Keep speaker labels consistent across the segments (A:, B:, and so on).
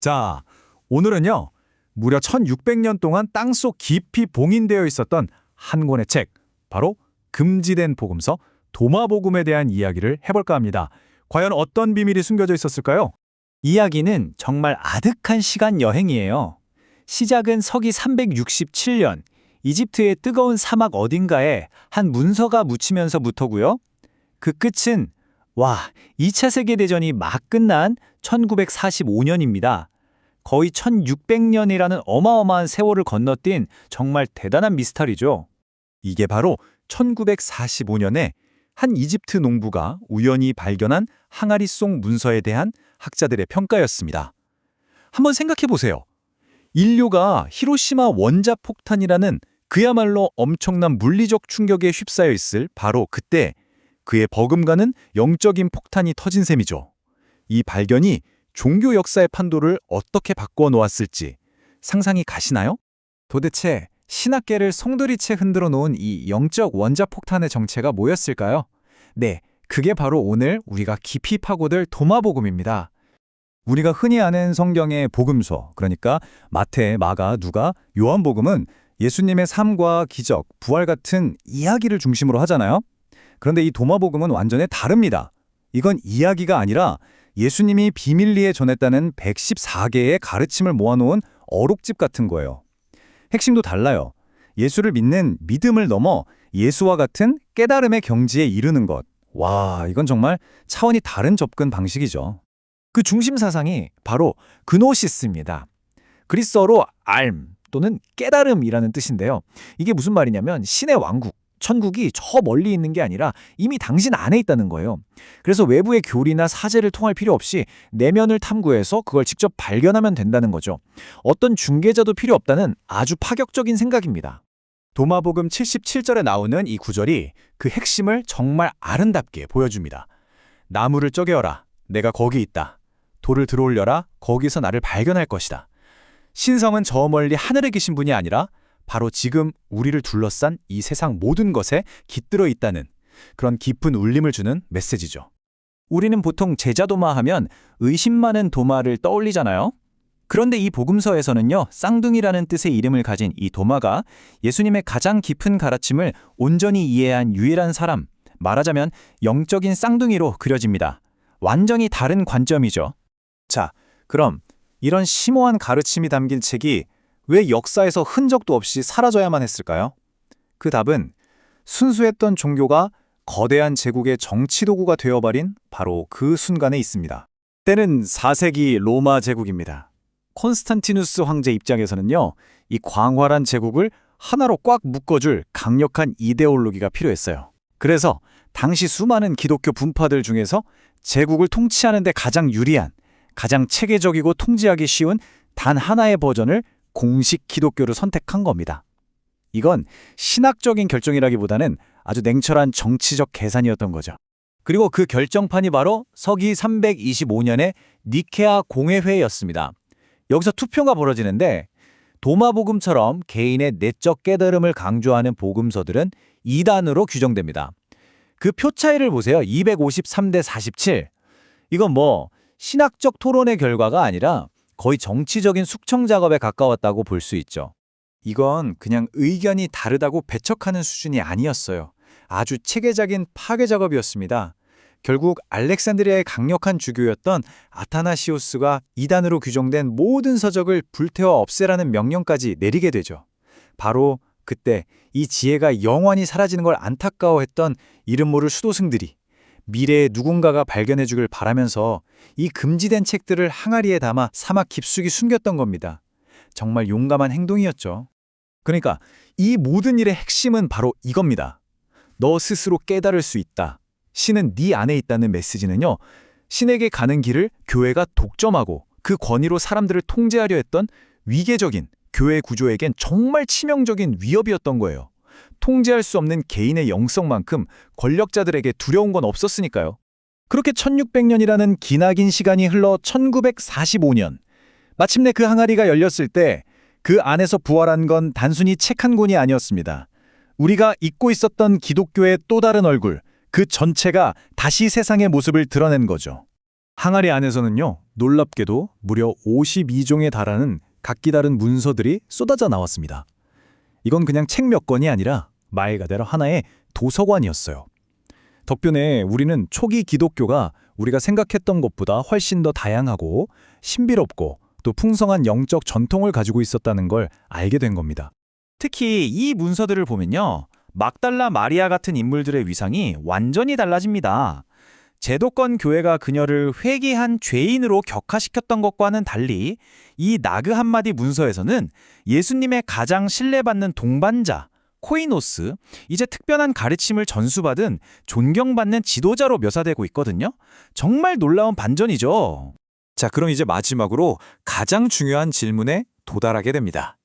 A: 자, 오늘은요, 무려 1600년 동안 땅속 깊이 봉인되어 있었던 한 권의 책, 바로 금지된 복음서, 도마복음에 대한 이야기를 해볼까 합니다. 과연 어떤 비밀이 숨겨져 있었을까요?
B: 이야기는 정말 아득한 시간 여행이에요. 시작은 서기 367년, 이집트의 뜨거운 사막 어딘가에 한 문서가 묻히면서부터고요. 그 끝은 2차 세계대전이 막 끝난 1945년입니다. 거의 1600년이라는 어마어마한 세월을 건너뛴 정말 대단한 미스터리죠.
A: 이게 바로 1945년에 한 이집트 농부가 우연히 발견한 항아리 속 문서에 대한 학자들의 평가였습니다. 한번 생각해 보세요. 인류가 히로시마 원자폭탄이라는 그야말로 엄청난 물리적 충격에 휩싸여 있을 바로 그때 그의 버금가는 영적인 폭탄이 터진 셈이죠. 이 발견이 종교 역사의 판도를 어떻게 바꾸어 놓았을지 상상이 가시나요?
C: 도대체 신학계를 송두리째 흔들어 놓은 이 영적 원자폭탄의 정체가 뭐였을까요? 네, 그게 바로 오늘 우리가 깊이 파고들 도마복음입니다. 우리가 흔히 아는 성경의 복음서, 그러니까 마태, 마가, 누가, 요한복음은 예수님의 삶과 기적, 부활 같은 이야기를 중심으로 하잖아요. 그런데 이 도마복음은 완전히 다릅니다. 이건 이야기가 아니라 예수님이 비밀리에 전했다는 114개의 가르침을 모아놓은 어록집 같은 거예요. 핵심도 달라요. 예수를 믿는 믿음을 넘어 예수와 같은 깨달음의 경지에 이르는 것. 이건 정말 차원이 다른 접근 방식이죠. 그 중심 사상이 바로 그노시스입니다. 그리스어로 알m 또는 깨달음이라는 뜻인데요. 이게 무슨 말이냐면 신의 왕국, 천국이 저 멀리 있는 게 아니라 이미 당신 안에 있다는 거예요. 그래서 외부의 교리나 사제를 통할 필요 없이 내면을 탐구해서 그걸 직접 발견하면 된다는 거죠. 어떤 중개자도 필요 없다는 아주 파격적인 생각입니다.
A: 도마복음 77절에 나오는 이 구절이 그 핵심을 정말 아름답게 보여줍니다. 나무를 쪼개어라. 내가 거기 있다. 돌을 들어올려라. 거기서 나를 발견할 것이다. 신성은 저 멀리 하늘에 계신 분이 아니라 바로 지금 우리를 둘러싼 이 세상 모든 것에 깃들어 있다는 그런 깊은 울림을 주는 메시지죠.
B: 우리는 보통 제자도마 하면 의심 많은 도마를 떠올리잖아요. 그런데 이 복음서에서는요, 쌍둥이라는 뜻의 이름을 가진 이 도마가 예수님의 가장 깊은 가르침을 온전히 이해한 유일한 사람, 말하자면 영적인 쌍둥이로 그려집니다. 완전히 다른 관점이죠.
C: 자, 그럼 이런 심오한 가르침이 담긴 책이 왜 역사에서 흔적도 없이 사라져야만 했을까요? 그 답은 순수했던 종교가 거대한 제국의 정치 도구가 되어버린 바로 그 순간에 있습니다. 때는 4세기 로마 제국입니다. 콘스탄티누스 황제 입장에서는요, 이 광활한 제국을 하나로 꽉 묶어줄 강력한 이데올로기가 필요했어요. 그래서 당시 수많은 기독교 분파들 중에서 제국을 통치하는 데 가장 유리한, 가장 체계적이고 통제하기 쉬운 단 하나의 버전을 공식 기독교를 선택한 겁니다. 이건 신학적인 결정이라기보다는 아주 냉철한 정치적 계산이었던 거죠.
B: 그리고 그 결정판이 바로 서기 325년의 니케아 공회회의였습니다. 여기서 투표가 벌어지는데 도마복음처럼 개인의 내적 깨달음을 강조하는 복음서들은 2단으로 규정됩니다. 그 표 차이를 보세요. 253대 47. 이건 신학적 토론의 결과가 아니라 거의 정치적인 숙청 작업에 가까웠다고 볼 수 있죠.
C: 이건 그냥 의견이 다르다고 배척하는 수준이 아니었어요. 아주 체계적인 파괴 작업이었습니다. 결국 알렉산드리아의 강력한 주교였던 아타나시오스가 이단으로 규정된 모든 서적을 불태워 없애라는 명령까지 내리게 되죠. 바로 그때 이 지혜가 영원히 사라지는 걸 안타까워했던 이름 모를 수도승들이 미래에 누군가가 발견해주길 바라면서 이 금지된 책들을 항아리에 담아 사막 깊숙이 숨겼던 겁니다. 정말 용감한 행동이었죠.
A: 그러니까 이 모든 일의 핵심은 바로 이겁니다. 너 스스로 깨달을 수 있다. 신은 네 안에 있다는 메시지는요, 신에게 가는 길을 교회가 독점하고 그 권위로 사람들을 통제하려 했던 위계적인 교회 구조에겐 정말 치명적인 위협이었던 거예요. 통제할 수 없는 개인의 영성만큼 권력자들에게 두려운 건 없었으니까요. 그렇게 1600년이라는 기나긴 시간이 흘러 1945년, 마침내 그 항아리가 열렸을 때 그 안에서 부활한 건 단순히 책 한 권이 아니었습니다. 우리가 잊고 있었던 기독교의 또 다른 얼굴, 그 전체가 다시 세상의 모습을 드러낸 거죠.
C: 항아리 안에서는요, 놀랍게도 무려 52종에 달하는 각기 다른 문서들이 쏟아져 나왔습니다. 이건 그냥 책 몇 권이 아니라 말 그대로 하나의 도서관이었어요. 덕분에 우리는 초기 기독교가 우리가 생각했던 것보다 훨씬 더 다양하고 신비롭고 또 풍성한 영적 전통을 가지고 있었다는 걸 알게 된 겁니다.
B: 특히 이 문서들을 보면요. 막달라 마리아 같은 인물들의 위상이 완전히 달라집니다. 제도권 교회가 그녀를 회개한 죄인으로 격하시켰던 것과는 달리 이 나그 한마디 문서에서는 예수님의 가장 신뢰받는 동반자, 코이노스, 이제 특별한 가르침을 전수받은 존경받는 지도자로 묘사되고 있거든요. 정말 놀라운 반전이죠.
C: 자, 그럼 이제 마지막으로 가장 중요한 질문에 도달하게 됩니다.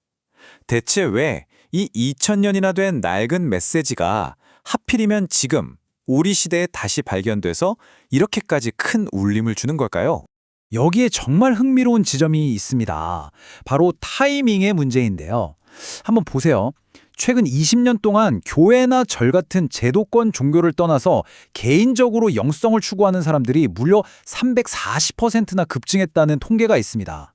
C: 대체 왜 이 2000년이나 된 낡은 메시지가 하필이면 지금 우리 시대에 다시 발견돼서 이렇게까지 큰 울림을 주는 걸까요? 여기에 정말 흥미로운 지점이 있습니다. 바로 타이밍의 문제인데요. 한번 보세요. 최근 20년 동안 교회나 절 같은 제도권 종교를 떠나서 개인적으로 영성을 추구하는 사람들이 무려 340%나 급증했다는 통계가 있습니다.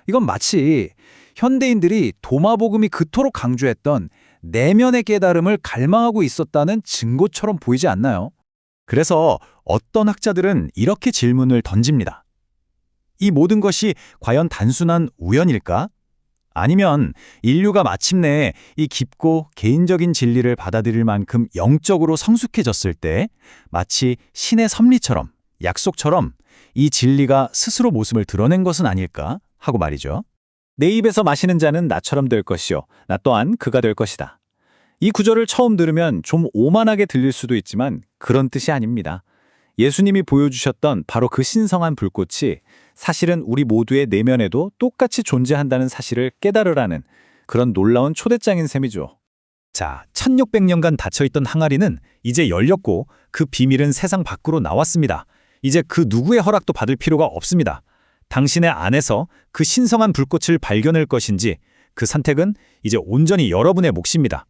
C: 이건 마치 현대인들이 도마복음이 그토록 강조했던 내면의 깨달음을 갈망하고 있었다는 증거처럼 보이지 않나요?
A: 그래서 어떤 학자들은 이렇게 질문을 던집니다. 이 모든 것이 과연 단순한 우연일까? 아니면 인류가 마침내 이 깊고 개인적인 진리를 받아들일 만큼 영적으로 성숙해졌을 때 마치 신의 섭리처럼, 약속처럼 이 진리가 스스로 모습을 드러낸 것은 아닐까 하고 말이죠. 내 입에서 마시는 자는 나처럼 될 것이요, 나 또한 그가 될 것이다. 이 구절을 처음 들으면 좀 오만하게 들릴 수도 있지만 그런 뜻이 아닙니다. 예수님이 보여주셨던 바로 그 신성한 불꽃이 사실은 우리 모두의 내면에도 똑같이 존재한다는 사실을 깨달으라는 그런 놀라운 초대장인 셈이죠. 자, 1600년간 닫혀있던 항아리는 이제 열렸고 그 비밀은 세상 밖으로 나왔습니다. 이제 그 누구의 허락도 받을 필요가 없습니다. 당신의 안에서 그 신성한 불꽃을 발견할 것인지 그 선택은 이제 온전히 여러분의 몫입니다.